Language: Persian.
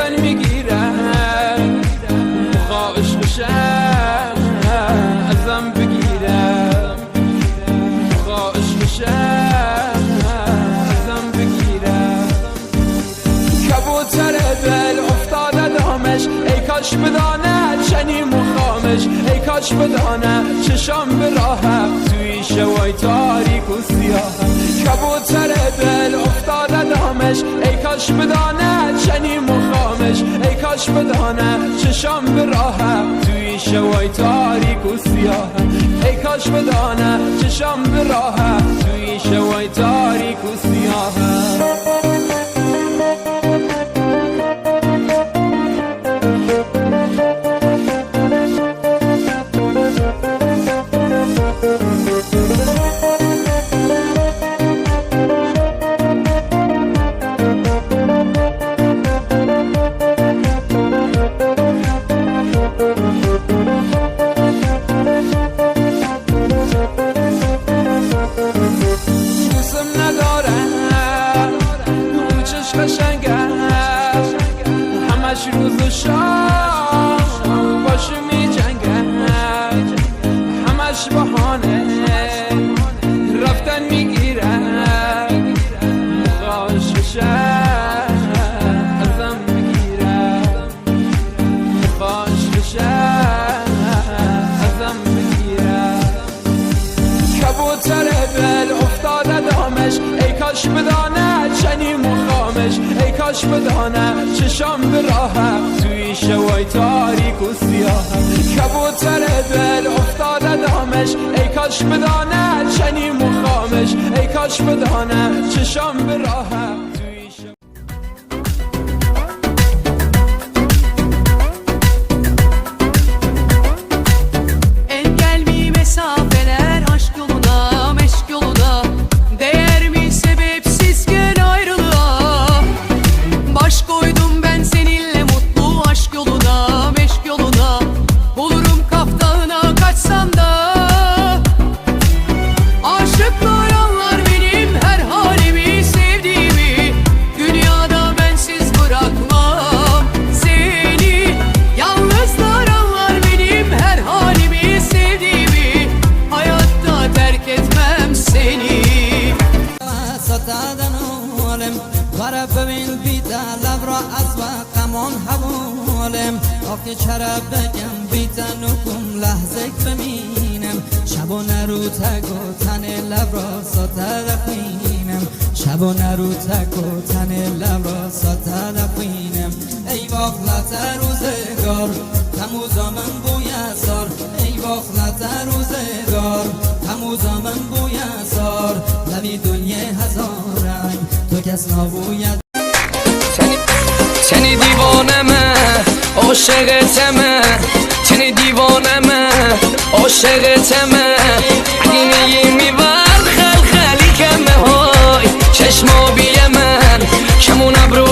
رفتن میگیره موقع عشقشه ازم بگیره موقع عشقشه ازم بگیره کبوتر دل افتاده دامش ای کاش بدانه چنین مخامش ای کاش بدانه چشام به راهه توی شوای تاریک و سیاه کبوتر دل افتاده دامش ای کاش بدانه چنین مخامش ای کاش بدانه چشام به راهه توی شوای تاریک و سیاه ای کاش بدانه چشام به راهه توی شوای تاریک و سیاه همش روز و شام باشه می جنگه همش بهانه رفتن میگیره مخاش بشه ازم بگیره مخاش بشه ازم بگیره کبوتر دل افتاده دامش ای کاش بدانه چنین مخامش ای کاش بدانه چشام به راهه توی شوای تاریک و سیاه کبوتر دل افتاده دامش ای کاش بدانه چنین مخامش ای کاش بدانه چشام به راهه آخه چرا بگم بیتن و کم لحظه ببینم شب و نرو تک و تن لب را ساتر خوینم شب و نرو تک و تن لب را ساتر خوینم ای واخلت روزگار تموزا من بوی سار ای واخلت روزگار تموزا من بوی سار لبی دنیا هزار رنگ تو کس نبوید چنی دیوانمه عاشقتمه چنی دیوانمه عاشقتمه اگه میبرد خلخلی کمه های چشما بیه من کمون ابرو